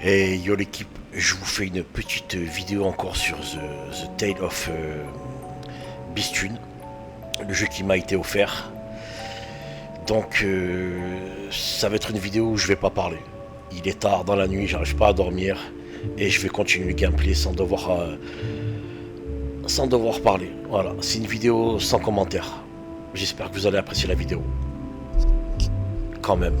Et yo l'équipe, je vous fais une petite vidéo encore sur The Tale of Bistun, le jeu qui m'a été offert. Donc ça va être une vidéo où je vais pas parler. Il est tard dans la nuit, j'arrive pas à dormir et je vais continuer le gameplay sans devoir parler. Voilà, c'est une vidéo sans commentaire. J'espère que vous allez apprécier la vidéo. Quand même.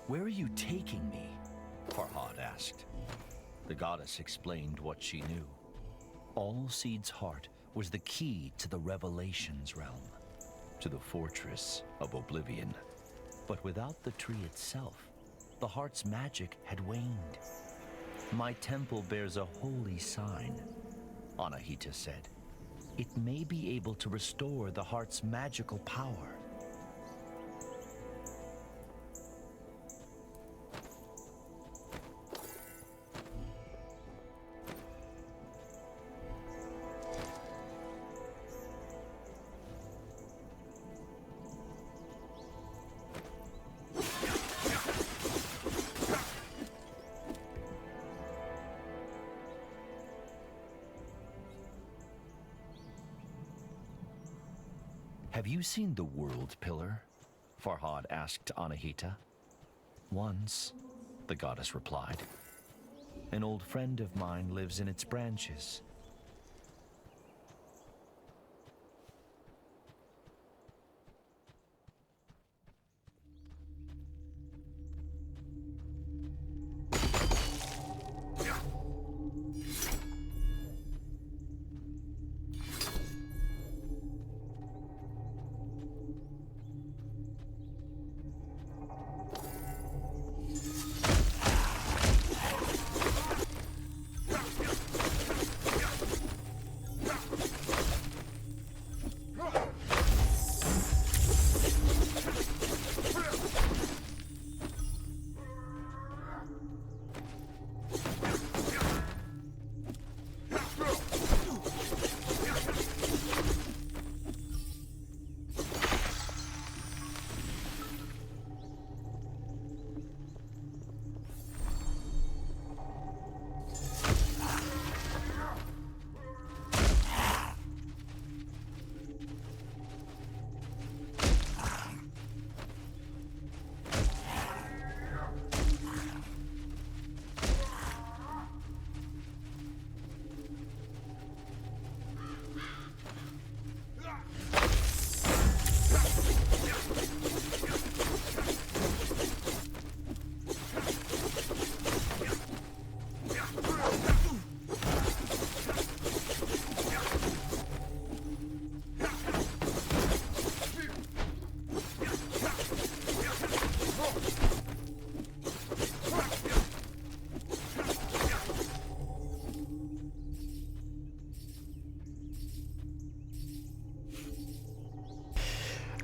Where are you taking me? Farhad asked. The goddess explained what she knew. Allseed's heart was the key to the Revelations realm, to the fortress of Oblivion. But without the tree itself, the heart's magic had waned. My temple bears a holy sign, Anahita said. It may be able to restore the heart's magical power. Have you seen the World Pillar? Farhad asked Anahita. Once, the goddess replied. An old friend of mine lives in its branches.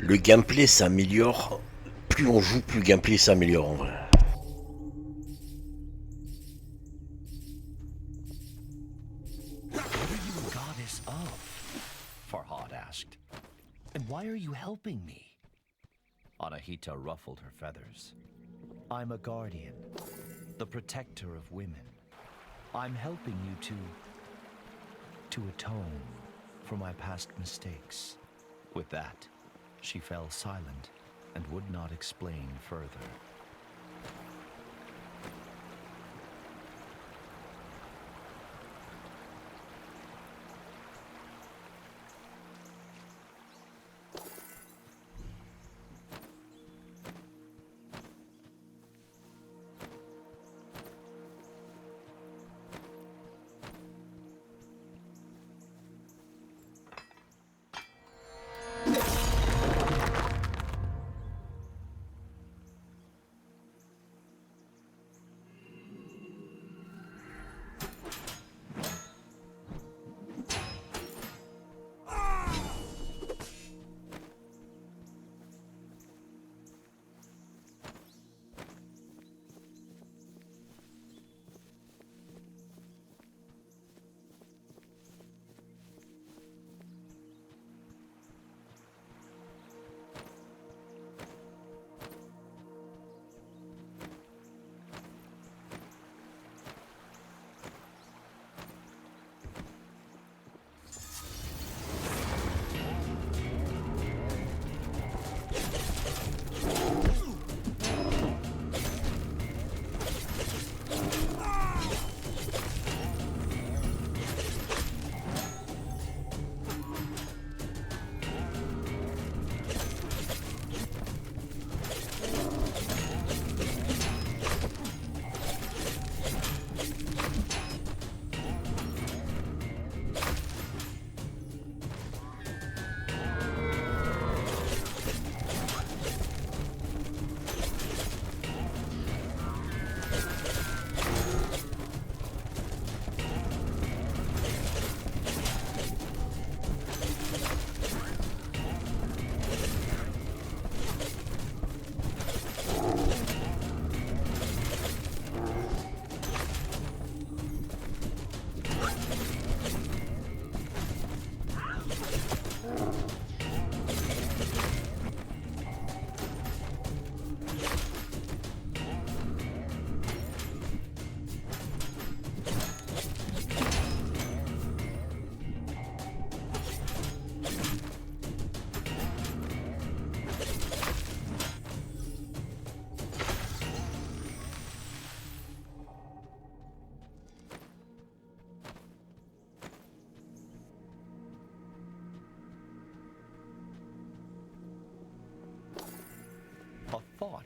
Le gameplay s'améliore. Plus on joue, plus le gameplay s'améliore en vrai. What are you a goddess of? Farhad asked. And why are you helping me? Anahita ruffled her feathers. I'm a guardian, the protector of women. I'm helping you to atone for my past mistakes. With that, she fell silent and would not explain further.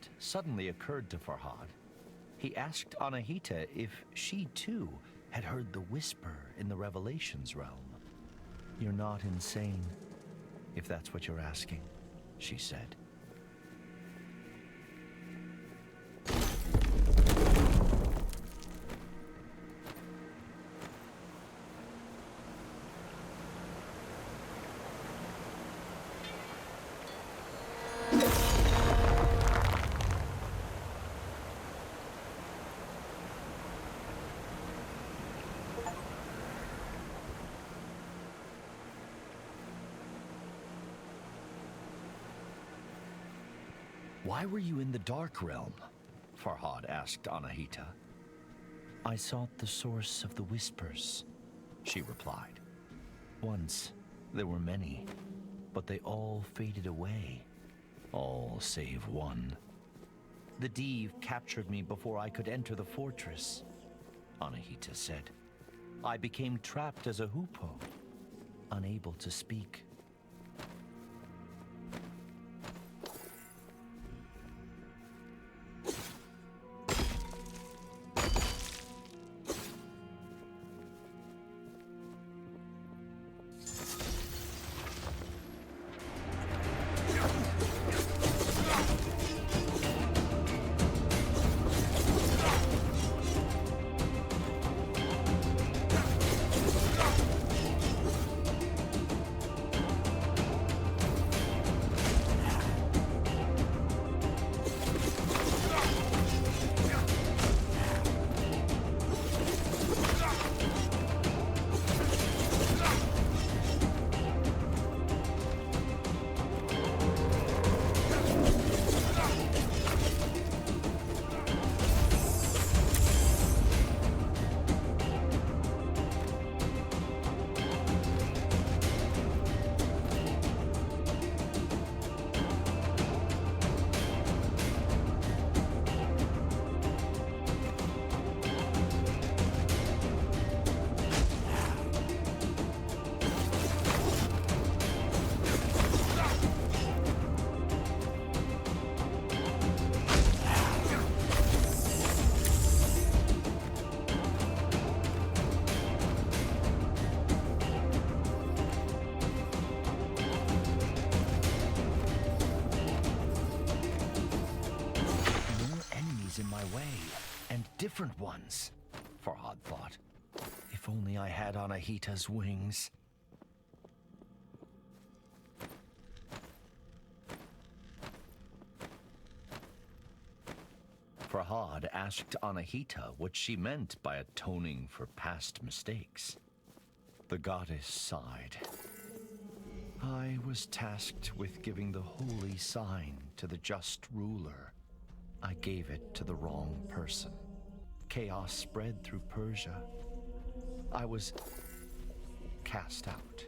thought suddenly occurred to Farhad. He asked Anahita if she too had heard the whisper in the Revelations realm. "You're not insane, if that's what you're asking," she said. "Why were you in the Dark Realm?" Farhad asked Anahita. "I sought the source of the whispers," she replied. "Once, there were many, but they all faded away. All save one. The Div captured me before I could enter the fortress," Anahita said. "I became trapped as a hoopoe, unable to speak." Different ones, Farhad thought. If only I had Anahita's wings. Farhad asked Anahita what she meant by atoning for past mistakes. The goddess sighed. "I was tasked with giving the holy sign to the just ruler. I gave it to the wrong person. Chaos spread through Persia. I was cast out."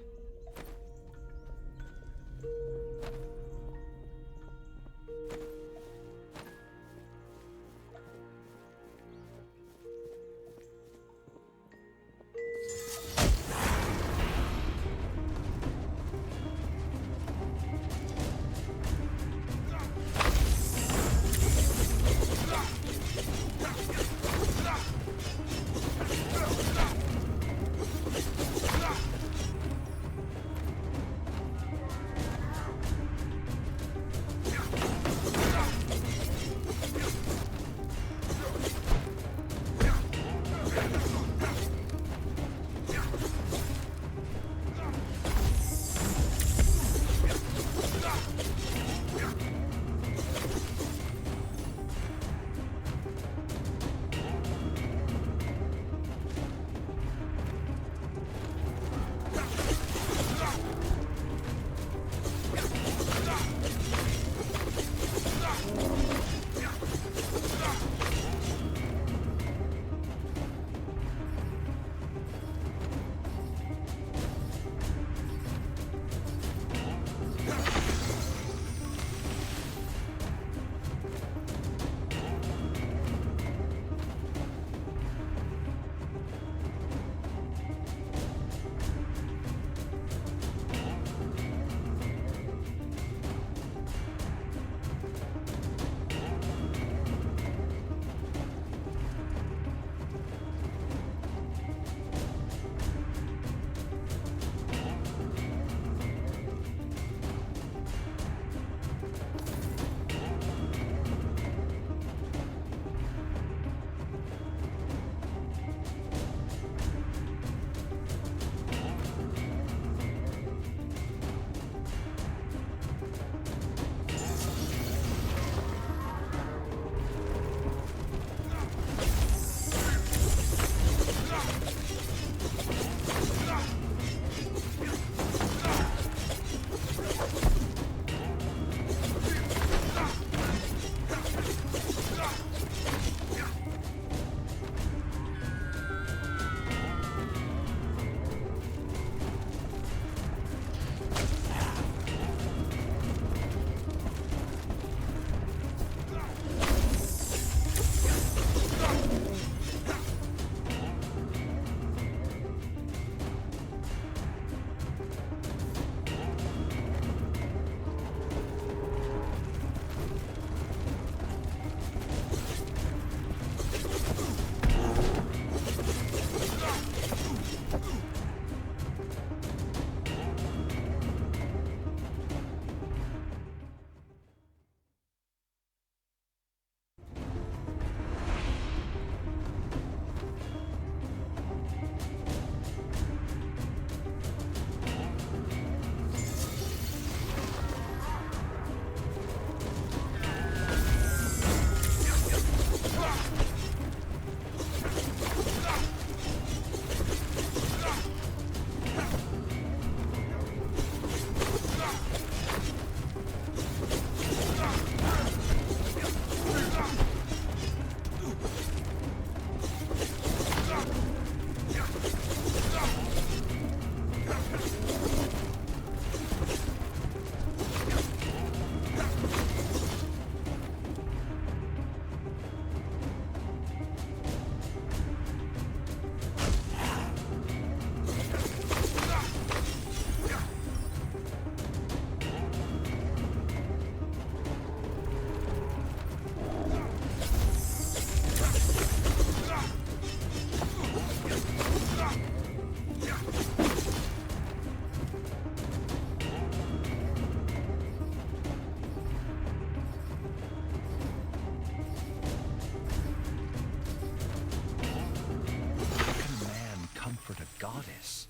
goddess.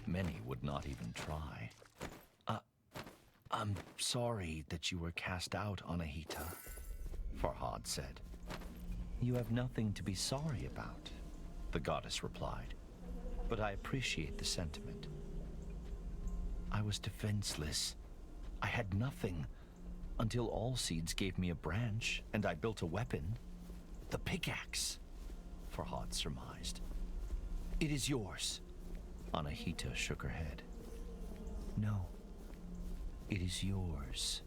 Many would not even try. I'm sorry that you were cast out, Anahita, Farhad said. You have nothing to be sorry about, the goddess replied, but I appreciate the sentiment. I was defenseless. I had nothing until Allseeds gave me a branch and I built a weapon. The pickaxe, Farhad surmised. It is yours. Anahita shook her head. No, it is yours.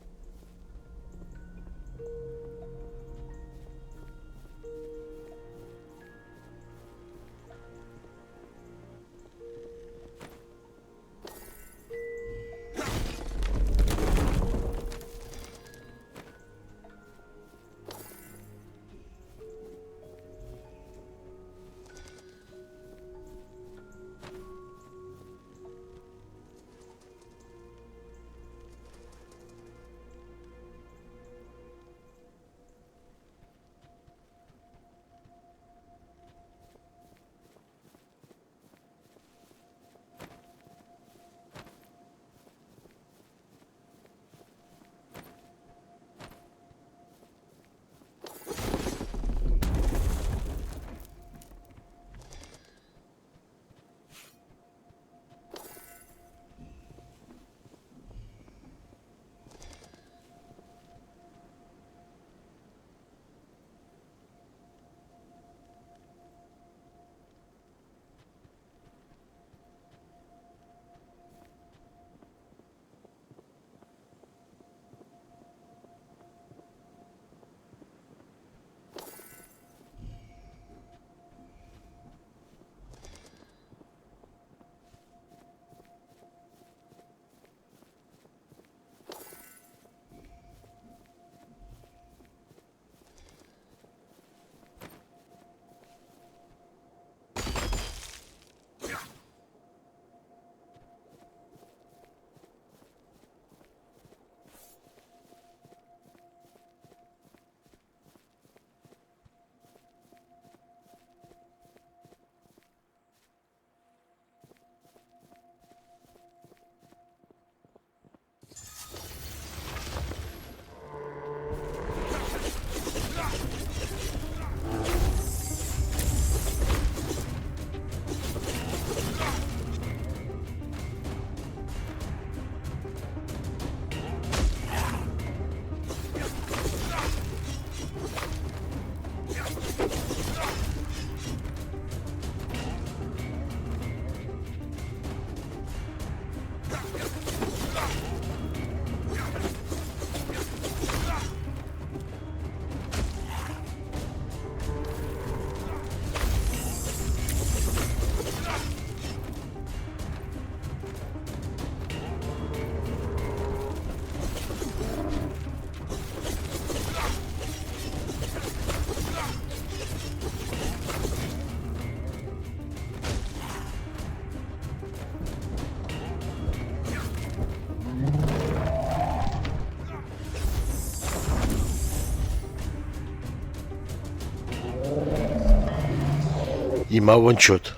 Il m'a one shot.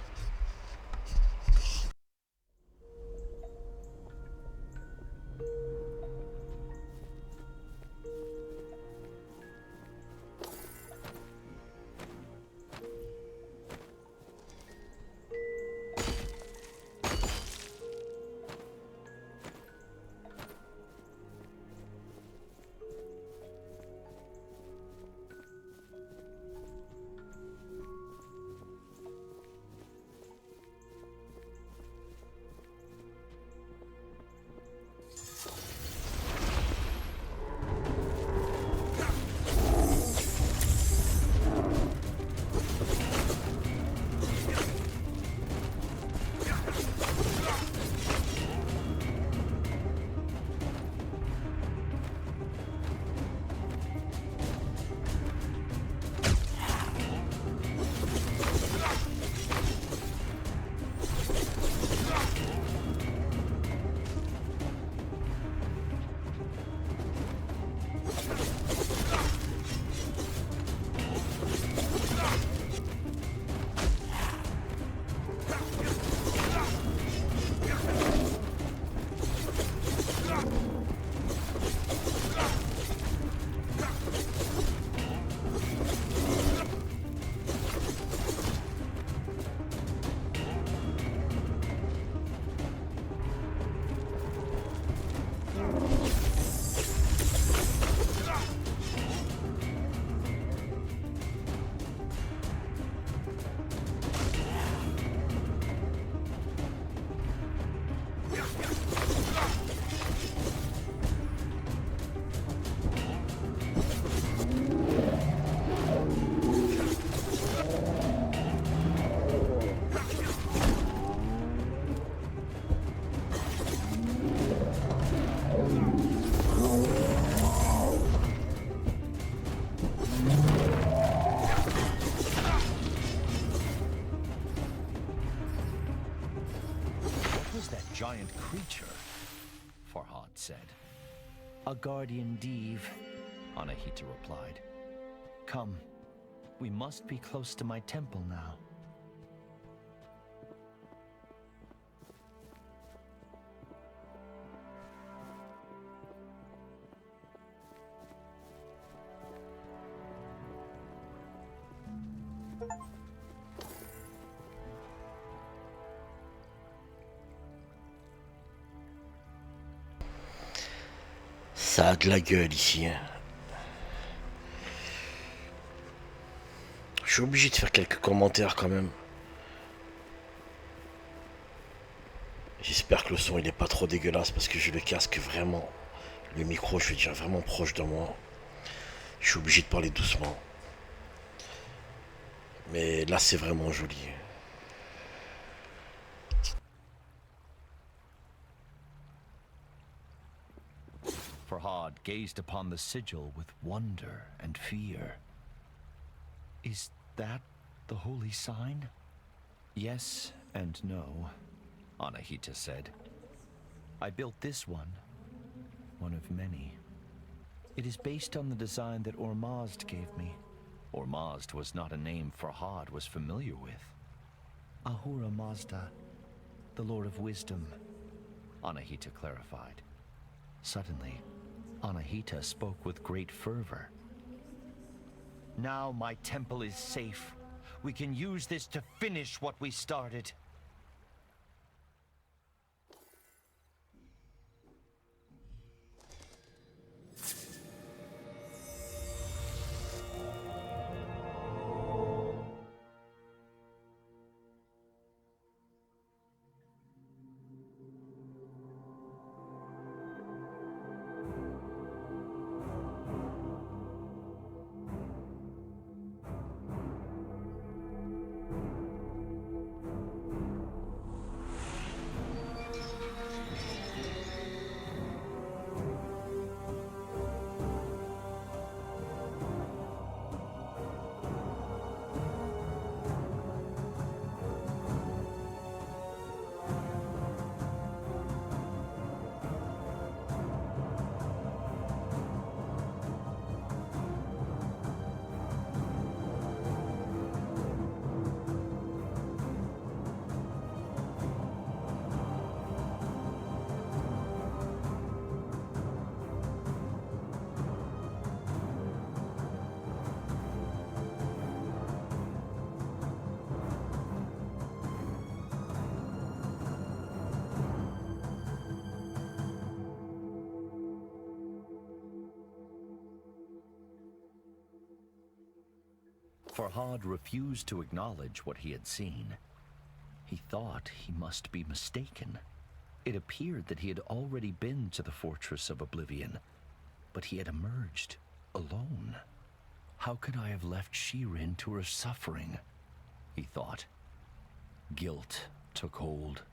giant creature, Farhad said. A guardian Div, Anahita replied. Come, we must be close to my temple now. Ça a de la gueule ici, hein. Je suis obligé de faire quelques commentaires quand même. J'espère que le son il est pas trop dégueulasse parce que j'ai le casque vraiment, le micro je veux dire vraiment proche de moi. Je suis obligé de parler doucement. Mais là c'est vraiment joli. Farhad gazed upon the sigil with wonder and fear. Is that the holy sign? Yes and no, Anahita said. I built this one of many. It is based on the design that Ormazd gave me. Ormazd was not a name Farhad was familiar with. Ahura Mazda, the Lord of Wisdom, Anahita clarified. Suddenly, Anahita spoke with great fervor. Now my temple is safe. We can use this to finish what we started. Farhad refused to acknowledge what he had seen. He thought he must be mistaken. It appeared that he had already been to the Fortress of Oblivion, but he had emerged alone. How could I have left Shirin to her suffering? He thought. Guilt took hold.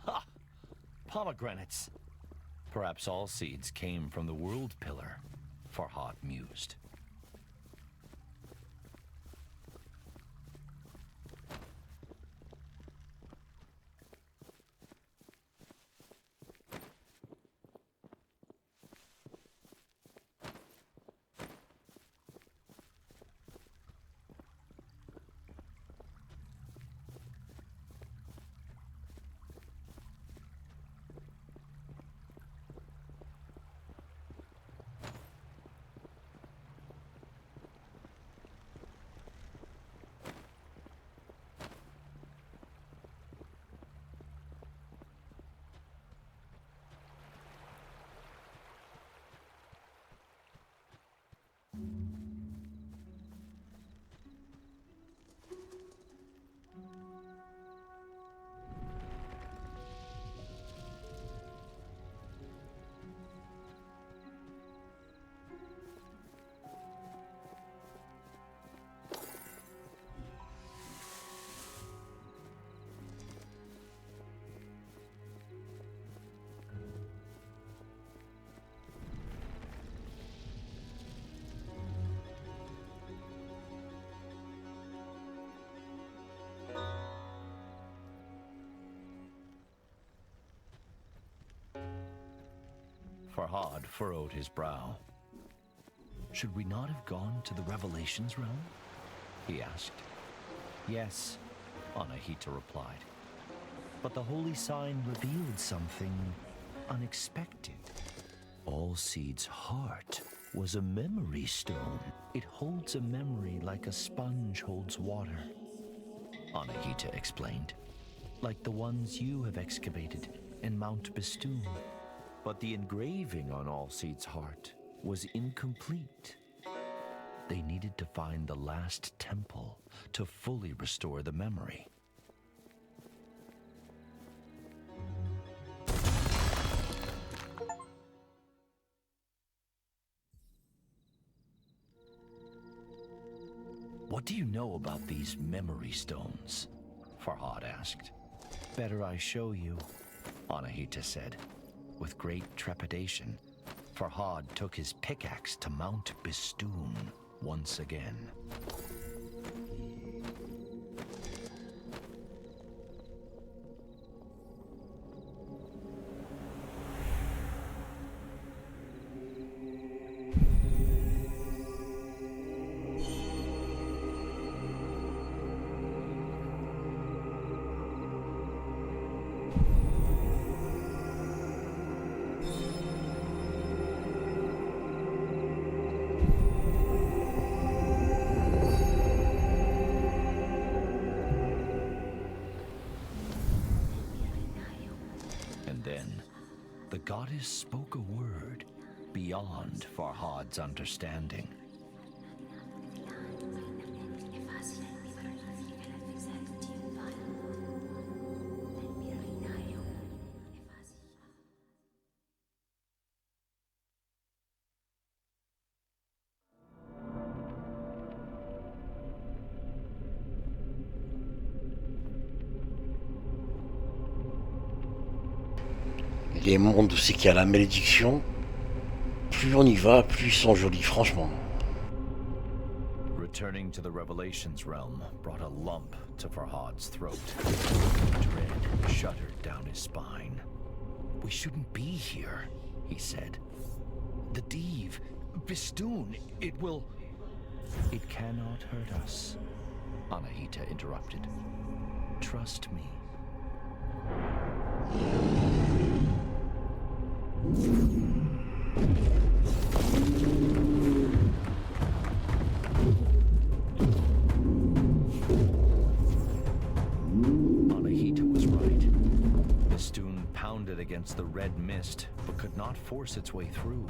Ha! Pomegranates. Perhaps all seeds came from the World Pillar, Farhad mused. Farhad furrowed his brow. Should we not have gone to the Revelations realm? He asked. Yes, Anahita replied. But the holy sign revealed something unexpected. Allseed's heart was a memory stone. It holds a memory like a sponge holds water, Anahita explained. Like the ones you have excavated in Mount Bistun. But the engraving on Allseed's heart was incomplete. They needed to find the last temple to fully restore the memory. What do you know about these memory stones? Farhad asked. Better I show you, Anahita said. With great trepidation, Farhad took his pickaxe to Mount Bistun once again. Then, the goddess spoke a word beyond Farhad's understanding. Les mondes où c'est qu'il y a la malédiction, plus on y va, plus ils sont jolis, franchement. Returning to the Revelations realm brought a lump to Farhad's throat. Dread shuddered down his spine. We shouldn't be here, he said. The Div, Bistun, it will... It cannot hurt us, Anahita interrupted. Trust me. Anahita was right. Bistun pounded against the red mist, but could not force its way through.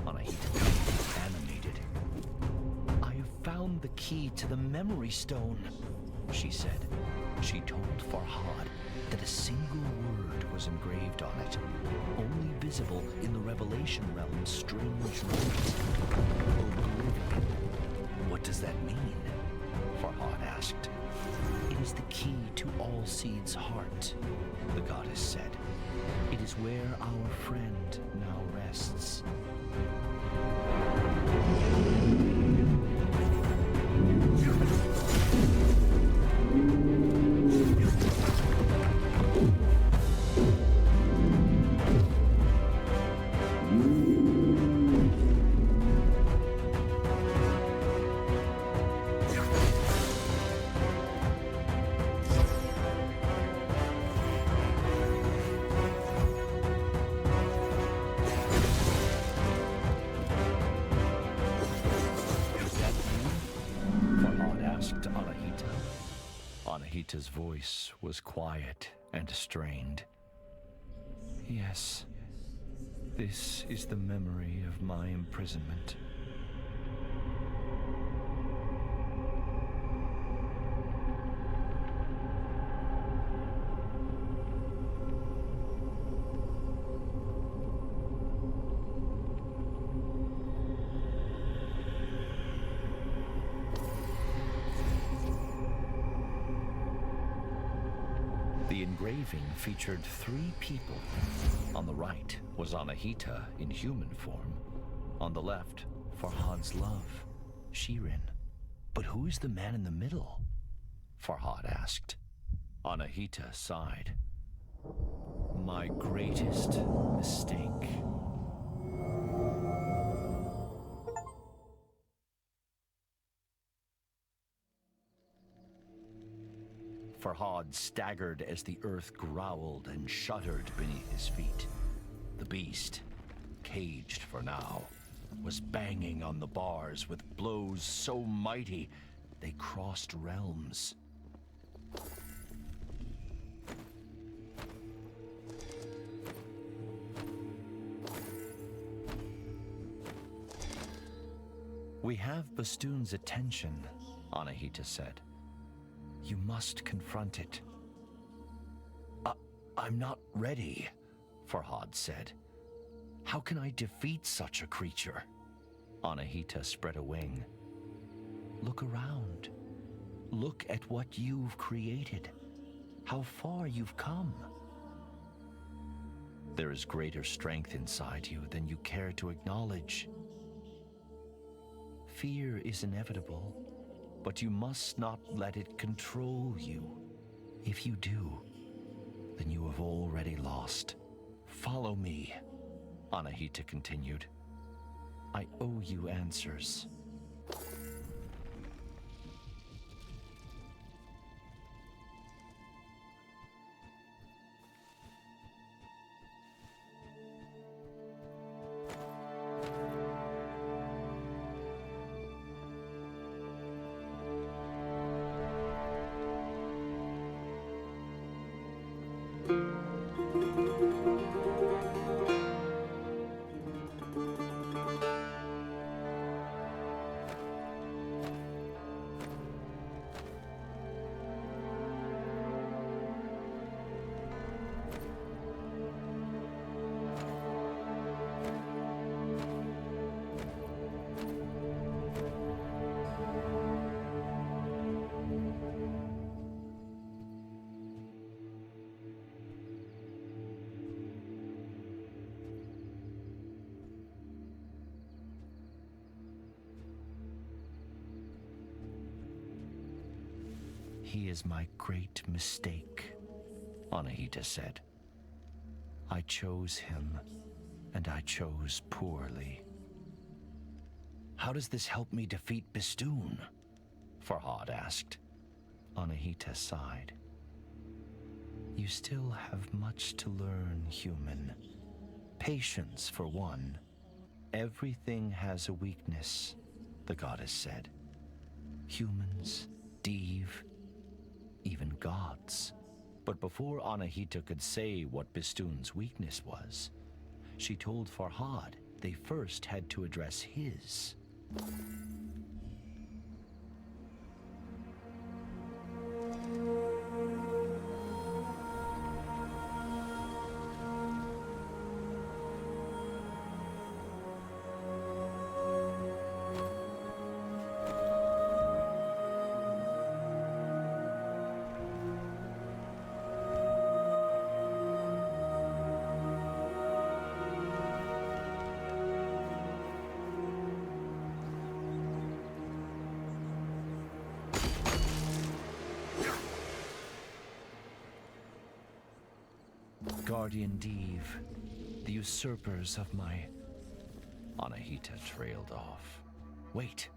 Anahita became animated. I have found the key to the memory stone, she said. She told Farhad that a single word was engraved on it, only visible in the Revelation realm's strange light. Oblivion. What does that mean? Farhad asked. It is the key to Allseed's heart, the goddess said. It is where our friend now rests. Anahita's voice was quiet and strained. Yes, this is the memory of my imprisonment. The engraving featured 3 people. On the right was Anahita in human form. On the left, Farhad's love, Shirin. But who is the man in the middle? Farhad asked. Anahita sighed. My greatest mistake. Farhad staggered as the earth growled and shuddered beneath his feet. The beast, caged for now, was banging on the bars with blows so mighty they crossed realms. We have Bistun's attention, Anahita said. You must confront it. I'm not ready, Farhad said. How can I defeat such a creature? Anahita spread a wing. Look around. Look at what you've created. How far you've come. There is greater strength inside you than you care to acknowledge. Fear is inevitable, but you must not let it control you. If you do, then you have already lost. Follow me, Anahita continued. I owe you answers. He is my great mistake, Anahita said. I chose him, and I chose poorly. How does this help me defeat Bistun? Farhad asked. Anahita sighed. You still have much to learn, human. Patience, for one. Everything has a weakness, the goddess said. Humans, Div, even gods. But before Anahita could say what Bistun's weakness was, she told Farhad they first had to address his. Guardian Div, the usurpers of my... Anahita trailed off. Wait,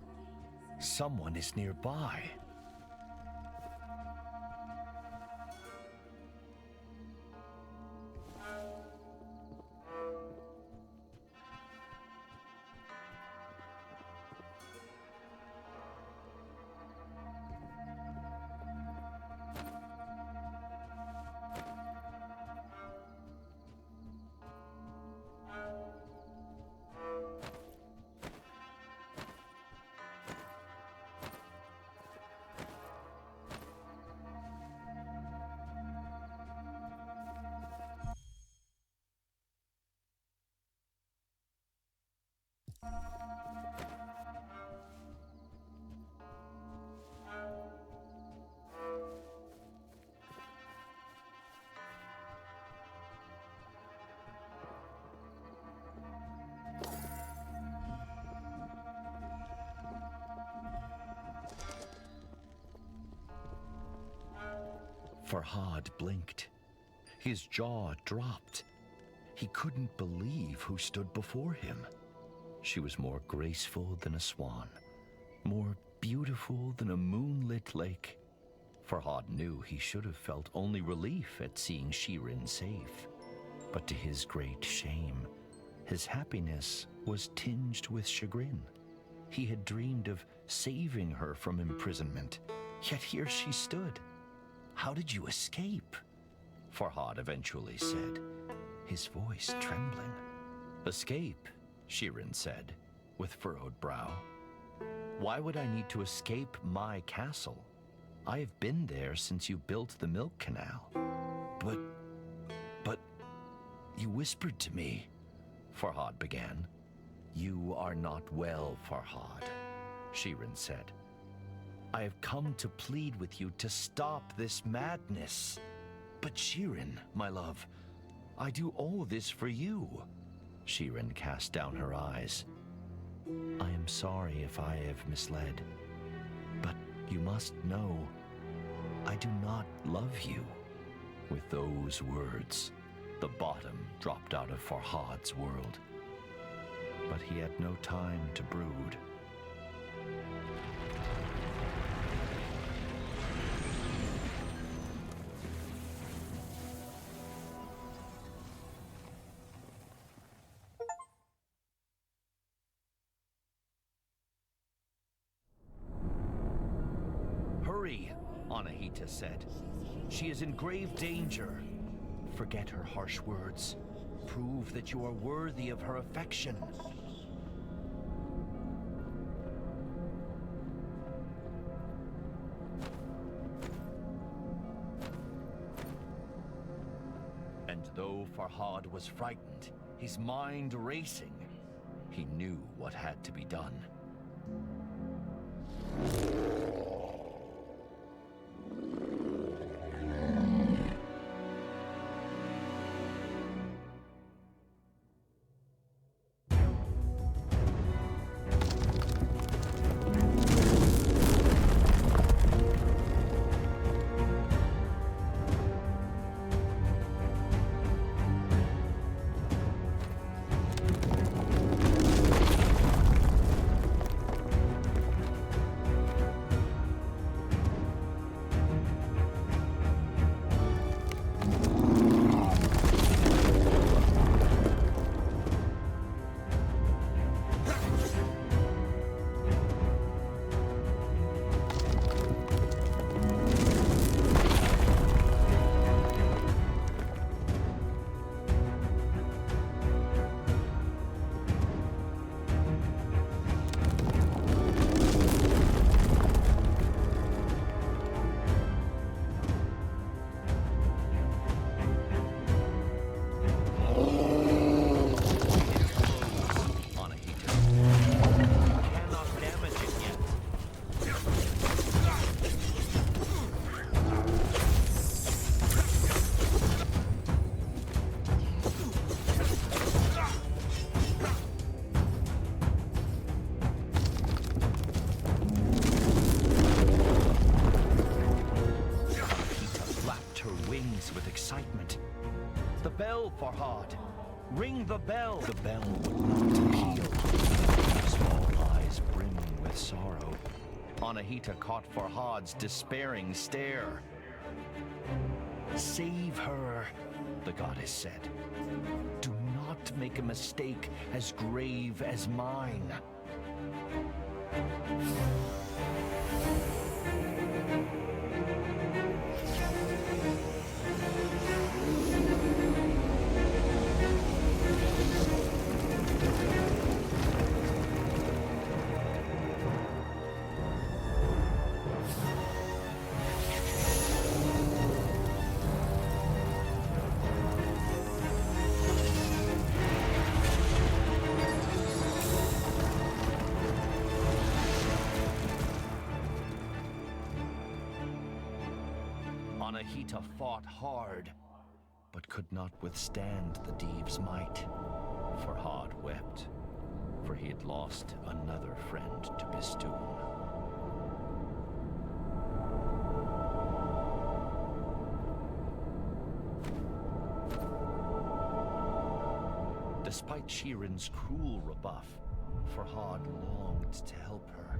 someone is nearby. Farhad blinked. His jaw dropped. He couldn't believe who stood before him. She was more graceful than a swan, more beautiful than a moonlit lake, Farhad knew he should have felt only relief at seeing Shirin safe. But to his great shame, his happiness was tinged with chagrin. He had dreamed of saving her from imprisonment, yet here she stood. "How did you escape?" Farhad eventually said, his voice trembling. "Escape," Shirin said, with furrowed brow. "Why would I need to escape my castle? I have been there since you built the milk canal." But, you whispered to me," Farhad began. "You are not well, Farhad," Shirin said. "I have come to plead with you to stop this madness." "But Shirin, my love, I do all this for you." Shirin cast down her eyes. "I am sorry if I have misled, but you must know, I do not love you." With those words, the bottom dropped out of Farhad's world. But he had no time to brood. "Hurry," Anahita said. "She is in grave danger. Forget her harsh words. Prove that you are worthy of her affection." And though Farhad was frightened, his mind racing, he knew what had to be done. Farhad, ring the bell! The bell would not appeal. Small eyes brimming with sorrow, Anahita caught Farhad's despairing stare. "Save her," the goddess said. "Do not make a mistake as grave as mine." Anahita fought hard, but could not withstand the Diev's might. Farhad wept, for he had lost another friend to Bistun. Despite Shirin's cruel rebuff, Farhad longed to help her,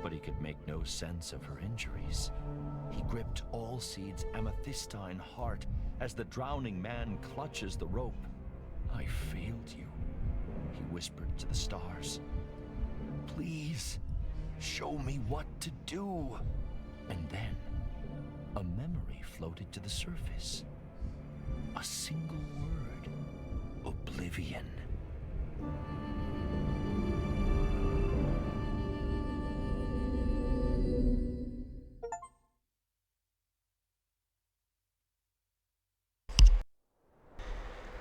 but he could make no sense of her injuries. He gripped Allseed's amethystine heart as the drowning man clutches the rope. I failed you, he whispered to the stars. Please, show me what to do. And then, a memory floated to the surface. A single word. Oblivion.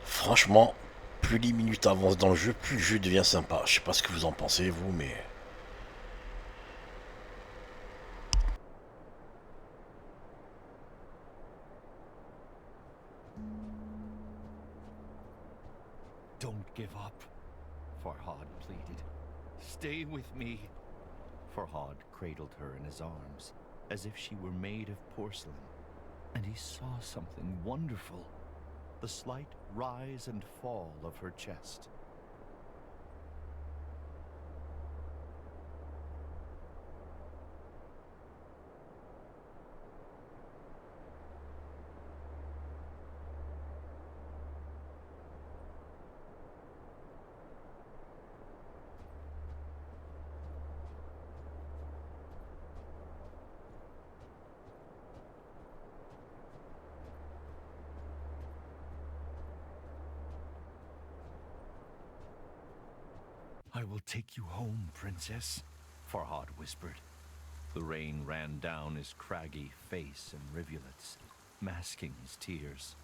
Franchement, plus les minutes avancent dans le jeu, plus le jeu devient sympa. Je sais pas ce que vous en pensez, vous, mais... Don't give up, Farhad pleaded. Stay with me. Farhad cradled her in his arms, as if she were made of porcelain, and he saw something wonderful. The slight rise and fall of her chest. I will take you home, princess, Farhad whispered. The rain ran down his craggy face in rivulets, masking his tears.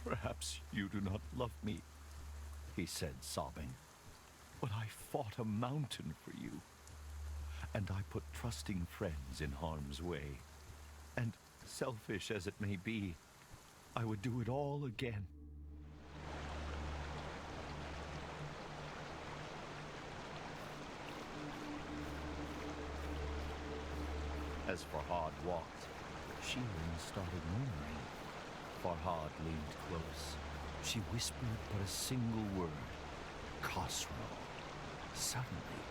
Perhaps you do not love me, he said, sobbing. But I fought a mountain for you, and I put trusting friends in harm's way. And selfish as it may be, I would do it all again. As Farhad walked, Shirin started murmuring. Farhad leaned close. She whispered but a single word. Khosrow. Suddenly,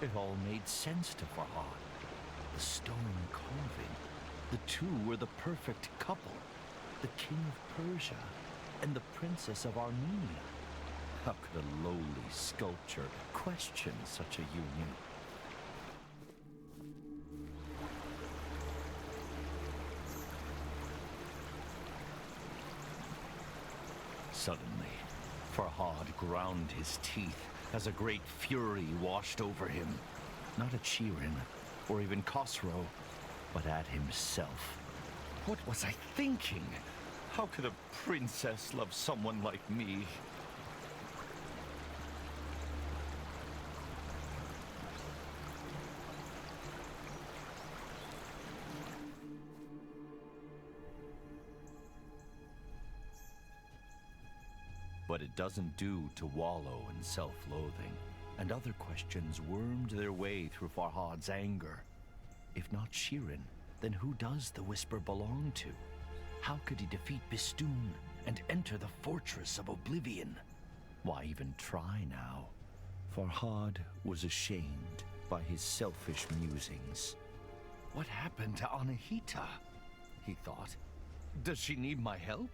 it all made sense to Farhad. The stone carving. The two were the perfect couple. The king of Persia and the princess of Armenia. How could a lowly sculpture question such a union? Suddenly, Farhad ground his teeth as a great fury washed over him. Not at Shirin, or even Khosrow, but at himself. What was I thinking? How could a princess love someone like me? But it doesn't do to wallow in self-loathing, and other questions wormed their way through Farhad's anger. If not Shirin, then who does the whisper belong to? How could he defeat Bistun and enter the fortress of Oblivion? Why even try now? Farhad was ashamed by his selfish musings. What happened to Anahita? He thought. Does she need my help?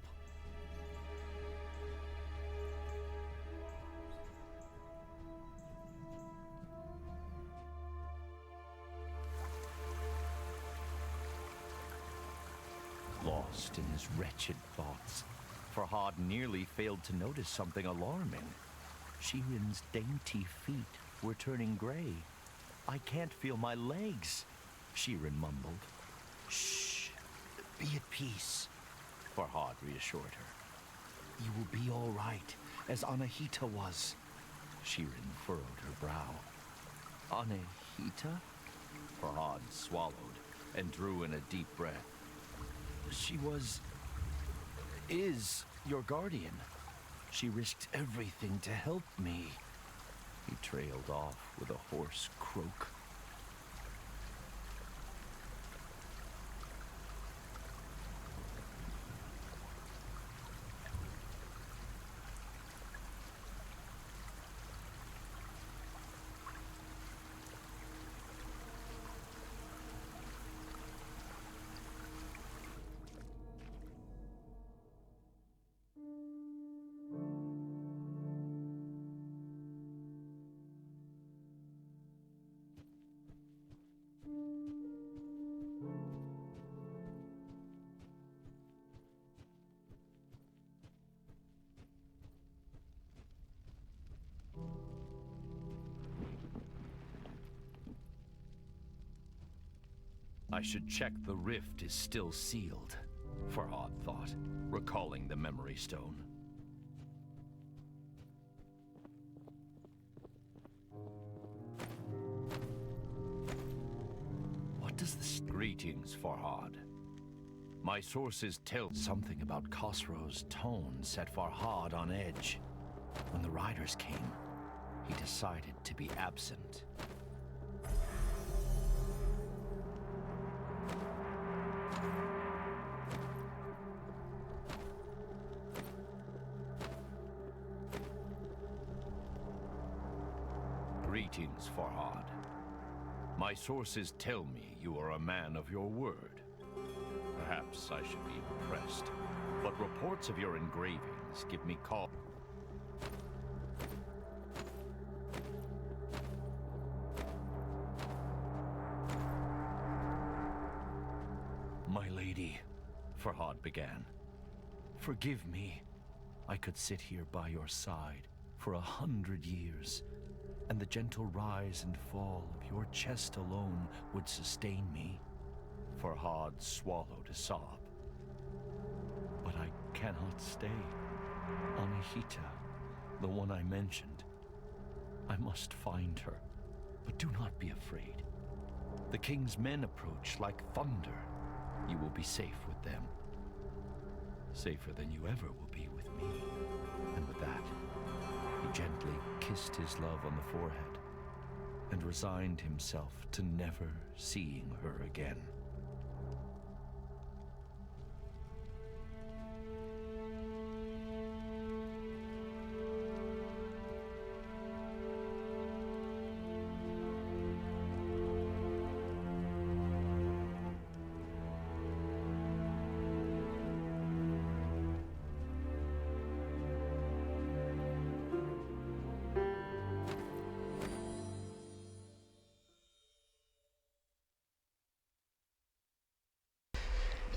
Lost in his wretched thoughts, Farhad nearly failed to notice something alarming. Shirin's dainty feet were turning gray. I can't feel my legs, Shirin mumbled. Shh, be at peace, Farhad reassured her. You will be all right, as Anahita was. Shirin furrowed her brow. Anahita? Farhad swallowed and drew in a deep breath. She is your guardian. She risked everything to help me. He trailed off with a hoarse croak. I should check the rift is still sealed, Farhad thought, recalling the memory stone. What does this... Greetings, Farhad. My sources tell something about Khosrow's tone set Farhad on edge. When the riders came, he decided to be absent. Greetings, Farhad. My sources tell me you are a man of your word. Perhaps I should be impressed, but reports of your engravings give me cause. My lady, Farhad began, forgive me. I could sit here by your side for 100 years, and the gentle rise and fall of your chest alone would sustain me. Farhad swallowed a sob. But I cannot stay. Anahita, the one I mentioned. I must find her, but do not be afraid. The king's men approach like thunder. You will be safe with them. Safer than you ever will be with me. And with that, he gently kissed his love on the forehead and resigned himself to never seeing her again.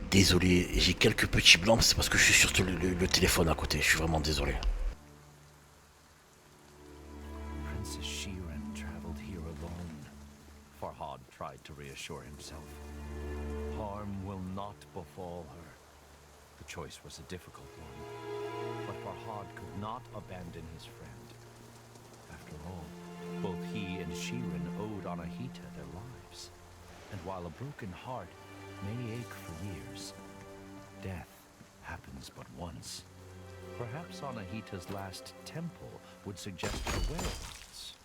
Désolé, j'ai quelques petits blancs, c'est parce que je suis sur le téléphone à côté, je suis vraiment désolé. Princess Shiren traveled here alone. Farhad tried to reassure himself. Harm will not befall her. The choice was a difficult one, but Farhad could not abandon his friend. After all, both he and Shiren owed Anahita their lives. And while a broken heart may ache for years, death happens but once. Perhaps Anahita's last temple would suggest her whereabouts.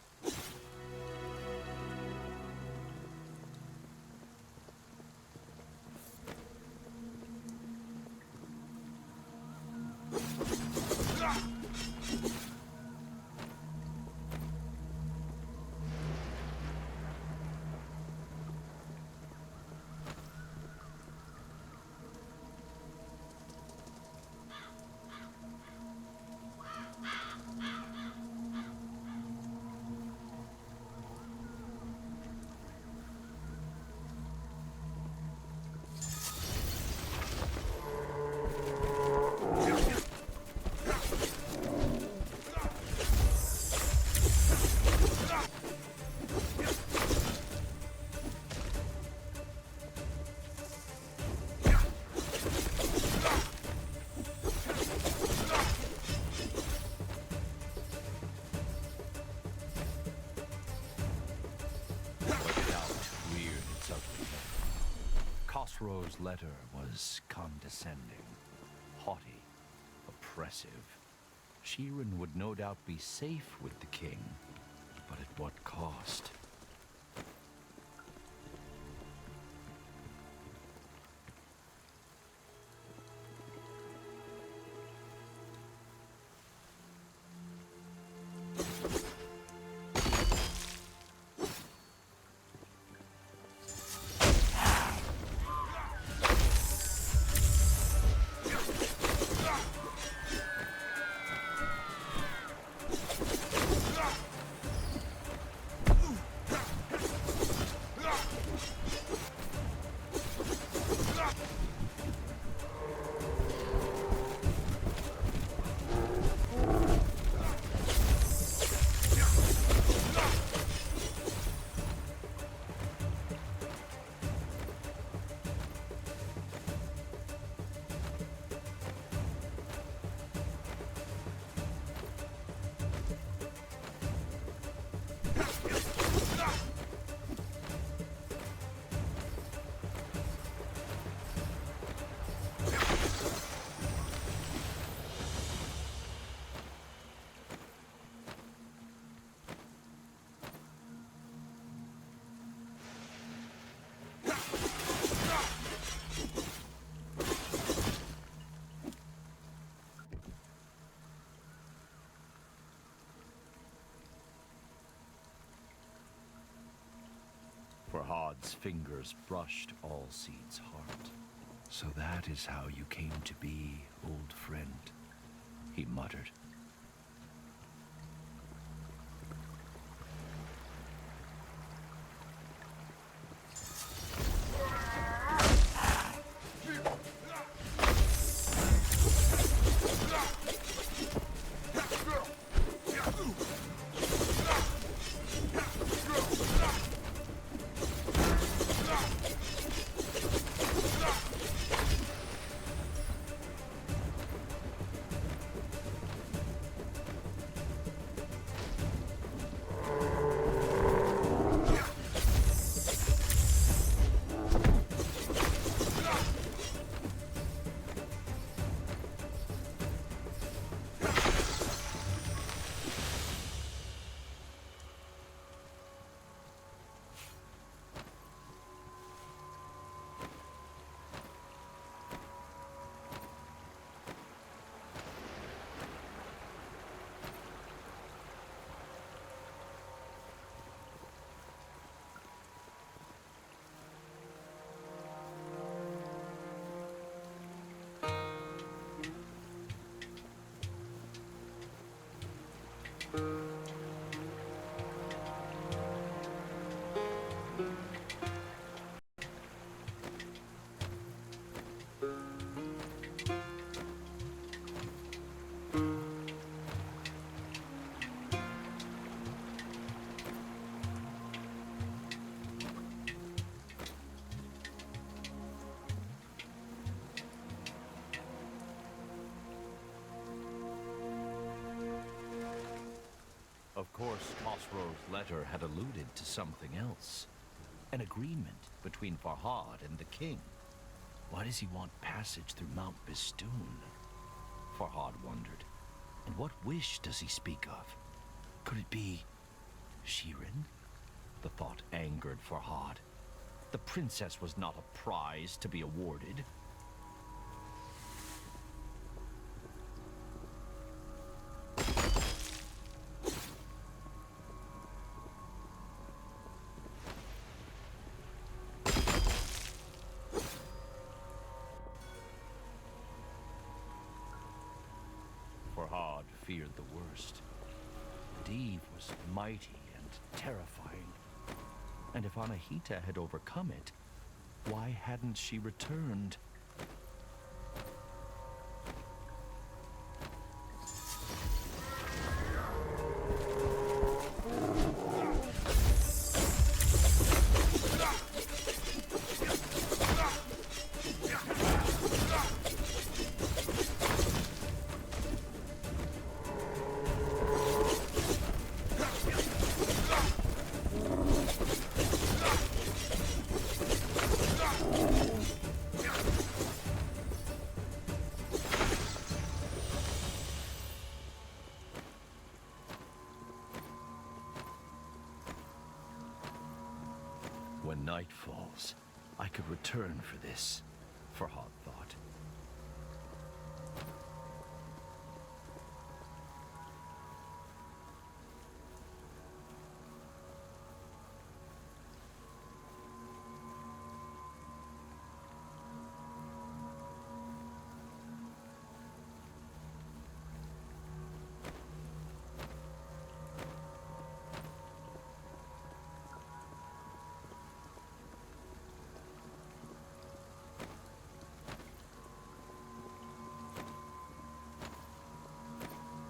Khosrow's letter was condescending, haughty, oppressive. Shiren would no doubt be safe with the king, but at what cost? Farhad's fingers brushed Allseed's heart. So that is how you came to be, old friend, he muttered. Of course, Khosrow's letter had alluded to something else. An agreement between Farhad and the king. Why does he want passage through Mount Bistun? Farhad wondered. And what wish does he speak of? Could it be Shirin? The thought angered Farhad. The princess was not a prize to be awarded. Farhad feared the worst. Deve was mighty and terrifying. And if Anahita had overcome it, why hadn't she returned? When night falls, I could return for this, Farhad thought.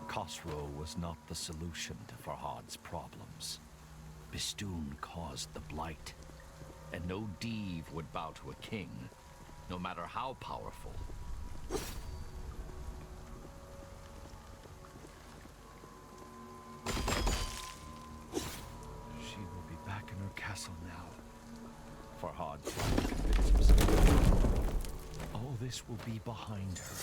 Khosrow was not the solution to Farhad's problems. Bistun caused the blight, and no Deve would bow to a king, no matter how powerful. She will be back in her castle now. Farhad tried to convince himself. All this will be behind her.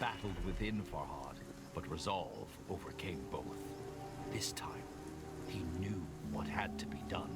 battled within Farhad, but resolve overcame both. This time, he knew what had to be done.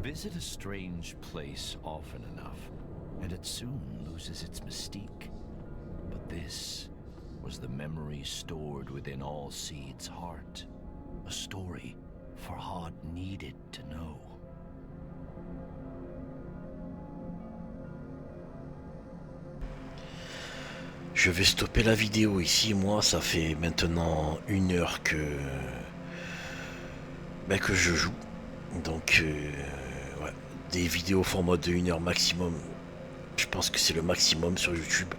Visit a strange place often enough, and it soon loses its mystique. But this was the memory stored within all Seed's heart. A story Farhad needed to know. Je vais stopper la vidéo ici. Moi, ça fait maintenant 1 heure que je joue. Donc, ouais, des vidéos format de 1 heure maximum. Je pense que c'est le maximum sur YouTube.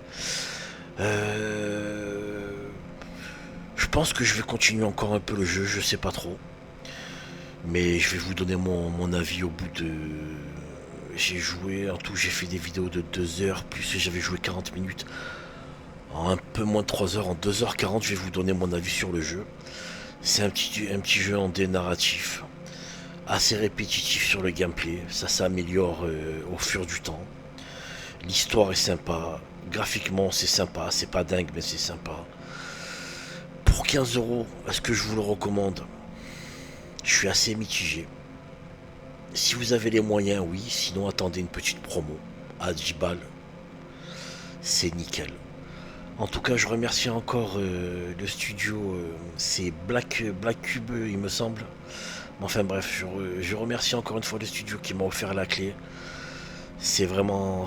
Je pense que je vais continuer encore un peu le jeu, je sais pas trop. Mais je vais vous donner mon avis au bout de... J'ai joué, en tout j'ai fait des vidéos de 2 heures, plus j'avais joué 40 minutes. En un peu moins de 3 heures, en 2h40, je vais vous donner mon avis sur le jeu. C'est un petit jeu en dé narratif, assez répétitif sur le gameplay. Ça s'améliore au fur du temps. L'histoire est sympa, graphiquement c'est sympa, c'est pas dingue mais c'est sympa. Pour 15 €, est-ce que je vous le recommande? Je suis assez mitigé. Si vous avez les moyens, oui, sinon attendez une petite promo à 10 balles. C'est nickel. En tout cas, je remercie encore le studio, c'est Black Cube, il me semble. Enfin bref, je remercie encore une fois le studio qui m'a offert la clé. C'est vraiment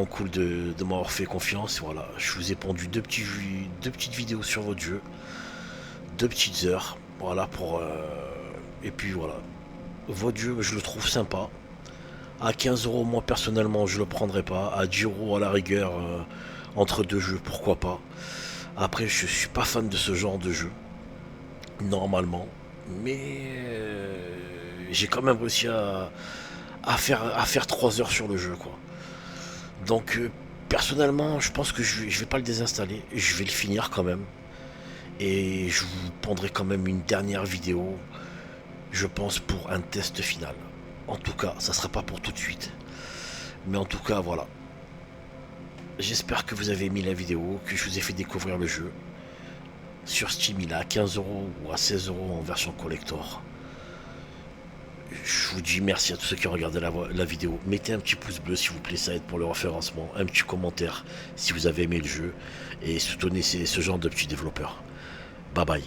cool de m'avoir fait confiance. Voilà, je vous ai pondu deux petites vidéos sur votre jeu, 2 petites heures. Voilà pour et puis voilà, votre jeu, je le trouve sympa. À 15 €, moi personnellement, je le prendrai pas. À 10 € à la rigueur. Entre 2 jeux, pourquoi pas. Après, je suis pas fan de ce genre de jeu, normalement, mais j'ai quand même réussi à faire 3 heures sur le jeu, quoi. Donc, personnellement, je pense que je vais pas le désinstaller, je vais le finir quand même, et je vous prendrai quand même une dernière vidéo, je pense, pour un test final. En tout cas, ça sera pas pour tout de suite, mais en tout cas, voilà. J'espère que vous avez aimé la vidéo, que je vous ai fait découvrir le jeu. Sur Steam, il est à 15 € ou à 16 € en version collector. Je vous dis merci à tous ceux qui ont regardé la vidéo. Mettez un petit pouce bleu s'il vous plaît, ça aide pour le référencement. Un petit commentaire si vous avez aimé le jeu. Et soutenez ce genre de petits développeurs. Bye bye.